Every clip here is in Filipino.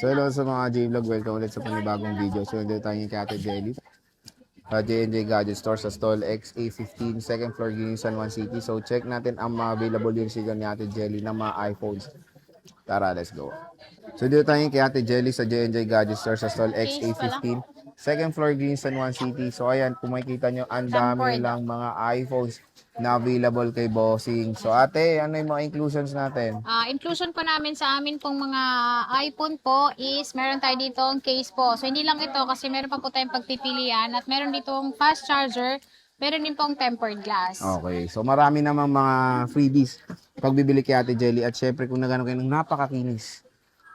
So hello sa mga J-Vlog, welcome ulit sa panibagong video. So nandito tayo kay Ate Jelly. J&J Gadget Store sa stall XA15, second floor, Guinea, San Juan City. So check natin ang mga available yung sigaw ni Ate Jelly ng mga iPhones. Tara, let's go. So dito tayo kay Ate Jelly sa J&J Gadget Store sa stall XA15, second floor, Guinea, San Juan City. So ayan, kung makikita nyo, ang dami lang mga iPhones na available kay Bossing. So ate, ano yung mga inclusions natin? Inclusion po namin sa amin pong mga iPhone po is meron tayo ditong case po. So hindi lang ito kasi meron pa po tayong pagpipilian at meron ditong fast charger, meron din pong tempered glass. Okay, so marami namang mga freebies pag bibili kay Ate Jelly at syempre kung nagano kayo ng napakakinis,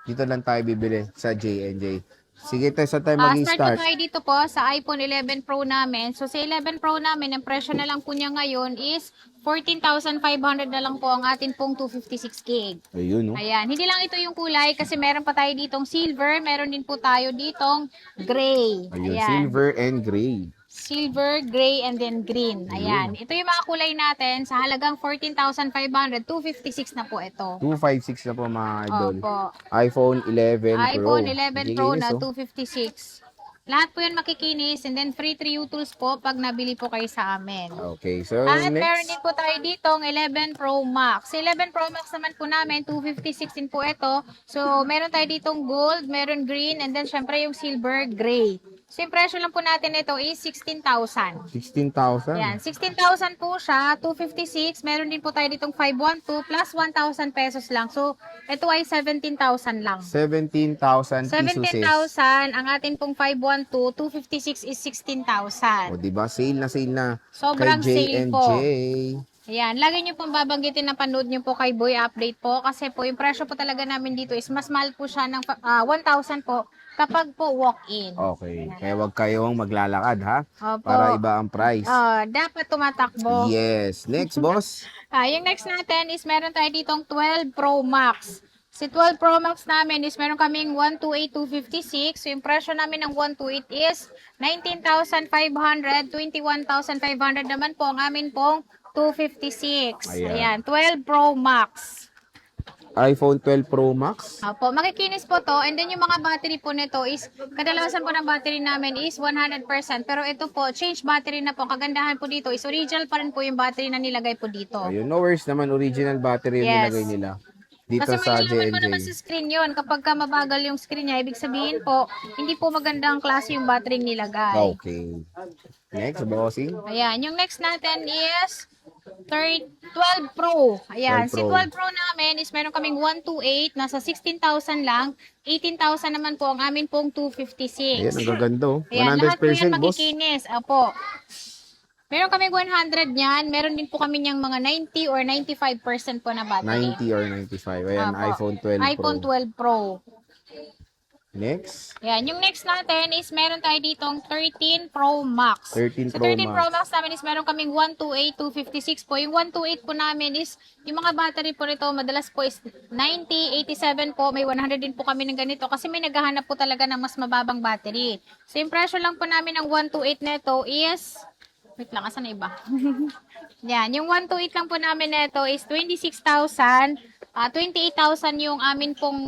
dito lang tayo bibili sa J&J. Sige tayo, sa tayo Start mag-start. po tayo dito po sa iPhone 11 Pro namin. So sa 11 Pro namin, ang presyo na lang po niya ngayon is 14,500 na lang po ang atin pong 256 gig. Ayun, no? Ayan, hindi lang ito yung kulay kasi meron pa tayo ditong silver, meron din po tayo ditong gray. Ayun, Ayan. silver and gray. Silver, gray, and then green. Ayan. Ito yung mga kulay natin. Sa halagang 14,500, 256 na po ito. 256 na po mga idol. Opo. iPhone 11 Pro. iPhone 11 Pro na Giginis, oh. 256. Lahat po yan makikinis and then free 3 utils po pag nabili po kayo sa amin. Okay, so At meron next. din po tayo ditong 11 Pro Max. 11 Pro Max naman po namin, 256 din po ito. So, meron tayo ditong gold, meron green, and then syempre yung silver, gray. So, yung presyo lang po natin ito is 16,000. 16,000. Yan, 16,000 po siya, 256. Meron din po tayo ditong 512 plus 1,000 pesos lang. So, ito ay 17,000 lang. 17,000 pesos. 17,000, ang atin pong 512, 256 is 16,000. O, diba? Sale na sale na. Sobrang kay sale po. J&J. Ayan, lagi nyo pong babanggitin na panood nyo po kay Boy Update po kasi po yung presyo po talaga namin dito is mas mahal po siya ng 1,000 po kapag po walk-in. Okay, kaya wag kayong maglalakad ha, Opo. para iba ang price. Dapat tumatakbo. Yes, next boss. Yung next natin is meron tayo ditong 12 Pro Max. Si 12 Pro Max namin is meron kaming 128,256. So yung presyo namin ng 128 is 19,500, 21,500 naman po ang amin pong 256. Ayan, 12 Pro Max. iPhone 12 Pro Max. Opo, makikinis po to. And then yung mga battery po nito is, kadalasan po ng battery namin is 100%. Pero ito po, change battery na po. Kagandahan po dito is original pa rin po yung battery na nilagay po dito. Ayun, no worries naman, original battery yung Yes. nilagay nila dito Kasi sa malalaman mo naman J&J. sa screen yun. Kapag ka mabagal yung screen niya, ibig sabihin po, hindi po magandang klase yung battery nilagay. Okay. Next, bossing. Ayan, yung next natin is 12 Pro. Ayan, 12 si Pro. 12 Pro namin is meron kaming 128, nasa 16,000 lang. 18,000 naman po ang amin pong 256. Ayan, ang gaganda. Ayan, lahat po yan 100% boss. makikinis. Apo. Meron kaming 100 niyan. Meron din po kami niyang mga 90 or 95% po na battery. 90 or 95. Ayan, Apo. iPhone 12 iPhone Pro. 12 Pro. Next, Yan, yung next natin is meron tayo ditong 13 Pro Max. 13 So Pro 13 Max. Pro Max namin is meron kaming 128, 256 po. Yung 128 po namin is, yung mga battery po nito, madalas po is 90, 87 po. May 100 din po kami ng ganito kasi may naghahanap po talaga ng mas mababang battery. So yung presyo lang po namin ng 128 nito is, wait lang, asan na iba? Yan, yung 128 lang po namin nito is 26,000. 28,000 yung amin pong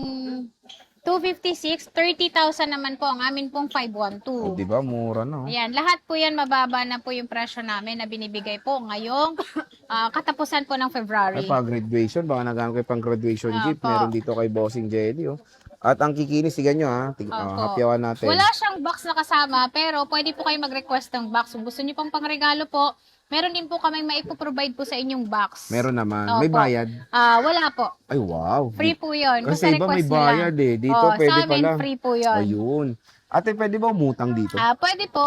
256, 30,000 naman po ang amin pong 512. o, diba? Mura na. Ayan, lahat po yan mababa na po yung presyo namin na binibigay po ngayong katapusan po ng Ay, February. pang-graduation. Baka nagano kayo pang-graduation gift. Opo. Meron dito kay Bossing Jelly, oh. At ang kikinis, tigan nyo, ha. Opo. Hapyawan natin. Wala siyang box na kasama, pero pwede po kayo mag-request ng box. Kung gusto niyo pang pangregalo po, meron din po kami maipoprovide po sa inyong box. Meron naman. Opo. May bayad. Wala po. Ay, wow. Free po yun. Kung Kasi sa iba may request nyo lang. bayad eh. Dito Oo, pwede sa amin, pala. free po yun. Ayun. Ate, pwede ba umutang dito? Pwede po,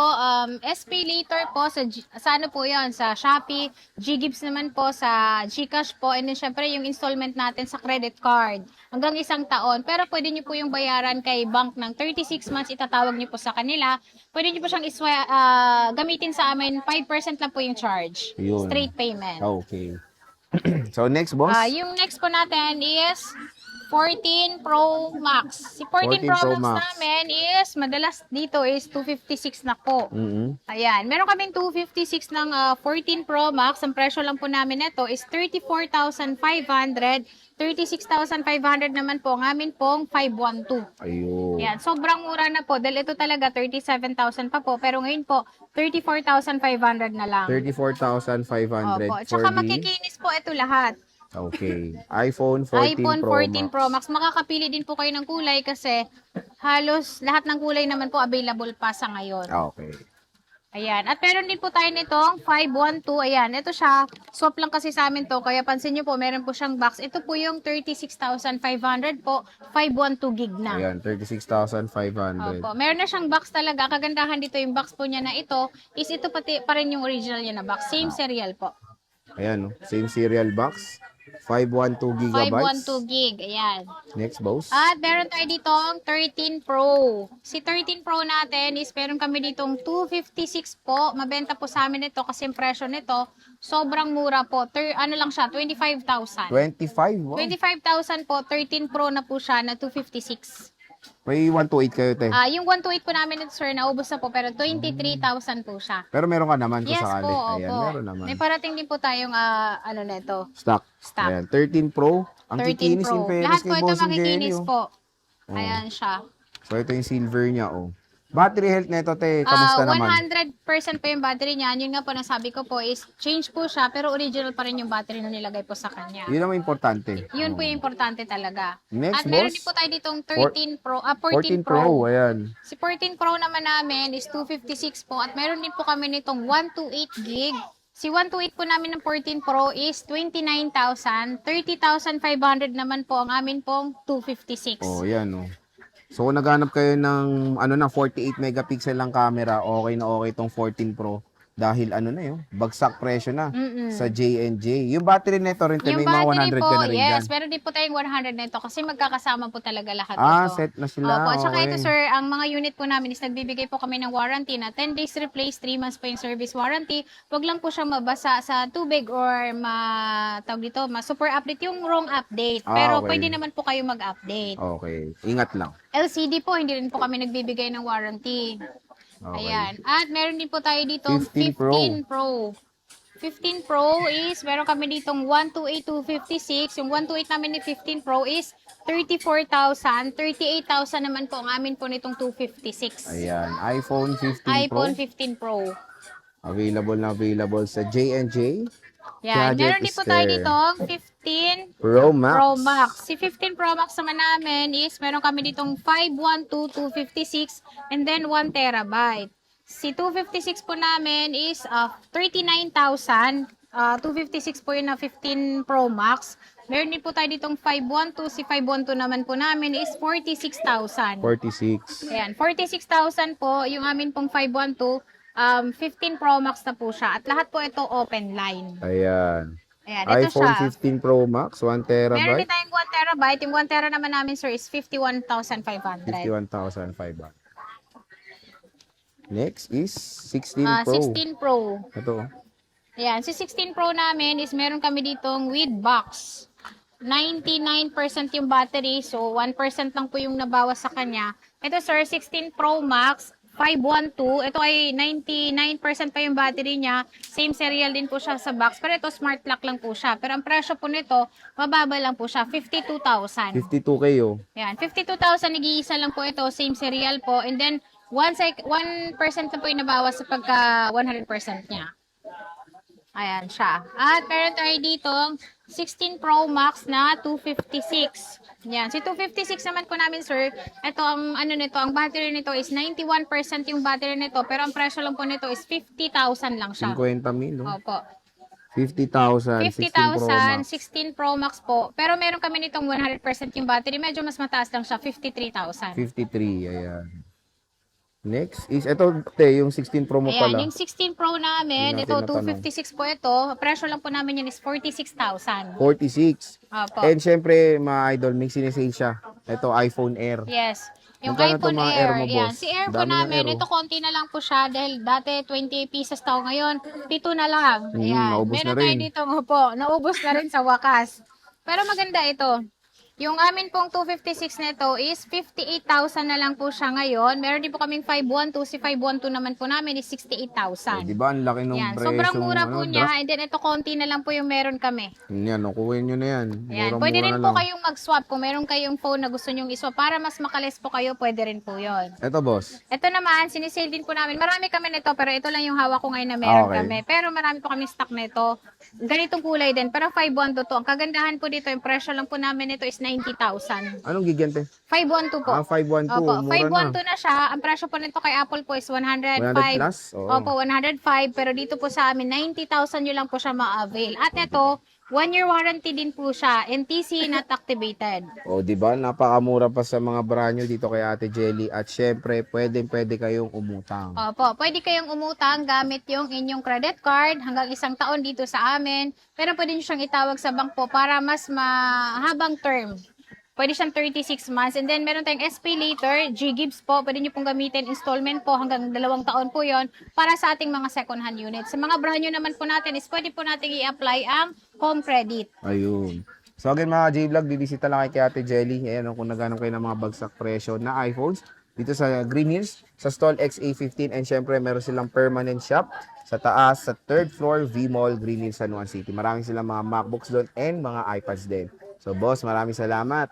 SP later po sa ano po yun, sa Shopee, Ggibbs naman po, sa Gcash po, and then syempre yung installment natin sa credit card, hanggang 1 taon. Pero pwede nyo po yung bayaran kay bank ng 36 months, itatawag nyo po sa kanila. Pwede nyo po siyang gamitin sa amin, 5% lang po yung charge. Yun. Straight payment. Okay. So, next, boss? Yung next po natin is 14 Pro Max. Si 14 Pro, 14 Pro Max, Max. namin is, madalas dito is 256 na po. Ayan, meron kaming 256 ng 14 Pro Max. Ang presyo lang po namin nito is 34,500, 36,500 naman po. Ang amin pong 512. Ayun. Yan, sobrang mura na po. Dahil ito talaga 37,000 pa po. Pero ngayon po, 34,500 na lang. 34,500 Opo. for Tsaka the... makikinis po ito lahat. Okay. iPhone 14 iPhone Pro 14 Pro Max. Makakapili din po kayo ng kulay kasi halos lahat ng kulay naman po available pa sa ngayon. Okay. Ayan. At meron din po tayo nitong 512. Ayan. Ito siya. Swap lang kasi sa amin to. Kaya pansin nyo po, meron po siyang box. Ito po yung 36,500 po. 512 gig na. Ayan, 36,500. Opo. Meron na siyang box talaga. Kagandahan dito yung box po niya na ito is ito pati pa rin yung original niya na box. Same serial po. Ayan, no? Same serial box. 512 gigabytes. 512 gig. Ayan. Next, boss. At meron tayo ditong 13 Pro. Si 13 Pro natin is meron kami ditong 256 po. Mabenta po sa amin ito kasi yung presyo nito sobrang mura po. Ano lang siya, 25,000. 25? Wow. 25,000 po, 13 Pro na po siya na 256. May 128 kayo, te. Yung 128 po namin ito, sir, naubos na po, pero 23,000 po siya. Pero meron ka naman kung Yes sakali. po, Ayan, opo. meron naman. May parating din po tayong, ano neto, Stock. stock. Ayan, 13 Pro. Ang 13 kikinis Pro. in fairness Lahat kay po ito Bossing Jenny. makikinis Oh. po. Ayan siya. So, ito yung silver niya, oh. Battery health nito, te. Kamusta naman? 100% po yung battery niya. Yun nga po nasabi ko po is change po siya pero original pa rin yung battery na nilagay po sa kanya. Yun ang importante. Yun po yung importante talaga. Next, At meron boss. din po tayo ditong 14 14 Pro. Pro, ayan. Si 14 Pro naman namin is 256 po at meron din po kami nitong 128 gig. Si 128 po namin ng 14 Pro is 29,000. 30,500 naman po ang amin pong 256. Oh, yan, oh. So, kung naghanap kayo ng, 48 megapixel lang camera, okay na okay itong 14 Pro. Dahil bagsak presyo na sa J&J. Yung battery nito rin, te, may mga 100 ka na rin yes, dyan. meron din po tayong 100 nito kasi magkakasama po talaga lahat ito. Set na sila. Opo, at saka okay. ito sir, ang mga unit po namin is nagbibigay po kami ng warranty na 10 days replace, 3 months po yung service warranty. Huwag lang po siyang mabasa sa tubig or super update yung wrong update. Pero okay. pwede naman po kayo mag-update. Okay. Ingat lang. LCD po, hindi rin po kami nagbibigay ng warranty. Okay. Ayan. At meron din po tayo dito 15 Pro. 15 Pro is, meron kami ditong 128, 256. Yung 128 namin ni 15 Pro is 34,000. 38,000 naman po ang amin po nitong 256. Ayan. iPhone 15 iPhone Pro. 15 Pro. Available sa J&J. Yan. Gadget Meron din po tayo Square. ditong 15 Pro Max. Pro Max. Si 15 Pro Max naman namin is meron kami ditong 512, 256 and then 1 terabyte. Si 256 po namin is 39,000. 256 po yun na 15 Pro Max. Meron din po tayo ditong 512. Si 512 naman po namin is 46,000. 46. Ayan, 46,000 po yung amin pong 512. 15 Pro Max na po siya. At lahat po ito open line. Ayan. Ayan, ito iPhone siya. 15 Pro Max, 1 Meron terabyte. din tayong 1 terabyte. Yung 1 tera naman namin, sir, is 51,500. 51,500. Next is 16 Pro. 16 Pro. Ito. Ayan, si 16 Pro namin is meron kami ditong with box. 99% yung battery, so 1% lang po yung nabawas sa kanya. Ito, sir, 16 Pro Max, 512. Ito ay 99% pa yung battery niya. Same serial din po siya sa box. Pero ito, smart lock lang po siya. Pero ang presyo po nito, mababa lang po siya, 52,000. 52K, oh. Yan, 52,000, nag-iisa lang po ito, same serial po. And then, 1% na po yung nabawas sa pagka 100% niya. Ayan siya. At meron tayo dito 16 Pro Max na 256. Yan. Si 256 naman po namin, sir. Ito ang ang battery nito is 91% yung battery nito. Pero ang presyo lang po nito is 50,000 lang siya. 50,000, oh. Opo. 50,000, 16 Pro 50,000, Max. 16 Pro Max po. Pero meron kami nitong 100% yung battery. Medyo mas mataas lang siya, 53,000. 53, ayan. Next is, ito, te, yung 16 Pro mo Ayan, pala. yung 16 Pro namin, Hindi ito natin 256 po ito. Presyo lang po namin yan is 46,000. 46. Opo. And syempre, mga idol, may sinesale siya. Ito, iPhone Air. Yes. Yung Magkano iPhone to mga Air, Air mo, yan. boss? Si Air po Dami ng namin, Air, oh. ito konti na lang po siya dahil dati 20 pieces tao ngayon, 7 na lang. Ayan. naubos Meron na tayo rin. dito, po, naubos na rin sa wakas. Pero maganda ito. Yung amin pong 256 nito is 58,000 na lang po siya ngayon. Meron din po kaming 512. Si 512 naman po namin is O, 68,000. di ba? Ang laki nung Yan, sobrang presyong, mura po draft. niya. And then ito konti na lang po yung meron kami. Yan, kukuhin nyo na yan. Ayan. Murang-mura Pwede rin na po lang. kayong mag-swap. Kung meron kayong phone na gusto nyong iswap para mas makalis po kayo, pwede rin po yon. Ito, boss. Ito naman, sinisale din po namin. Marami kami nito, pero ito lang yung hawak ko ngayon na meron Okay. kami. Pero marami po kami stock nito. Ganitong kulay din. Pero 512 to. Ang kagandahan po dito, yung presyo lang po namin nito is 90,000. Anong gigante? 512 po. 512. Opo, Mura 512 na siya. Ang presyo po nito kay Apple po is 105. 100 plus? Oo. Opo, 105. Pero dito po sa amin, 90,000 nyo lang po siya ma-avail. At ito, 1-year warranty din po siya. NTC not activated. O, di ba? Napakamura pa sa mga brand nyo dito kay Ate Jelly. At syempre, pwede kayong umutang. Opo, pwede kayong umutang gamit yung inyong credit card hanggang 1 taon dito sa amin. Pero pwede nyo siyang itawag sa bangko para mas mahabang term. Pwede siyang 36 months. And then, meron tayong SP later, G-Gibbs po. Pwede nyo pong gamitin installment po hanggang 2 taon po yon para sa ating mga second-hand units. Sa mga brand new naman po natin is pwede po natin i-apply ang home credit. Ayun. So again mga J-Vlog, bibisita lang kay Ate Jelly. Ayan, kung naghanap kayo ng mga bagsak presyo na iPhones dito sa Green Hills, sa stall XA15. And syempre, meron silang permanent shop sa taas, sa 3rd floor, V-Mall, Green Hills, San Juan City. Maraming silang mga MacBooks doon and mga iPads din. So boss, maraming salamat.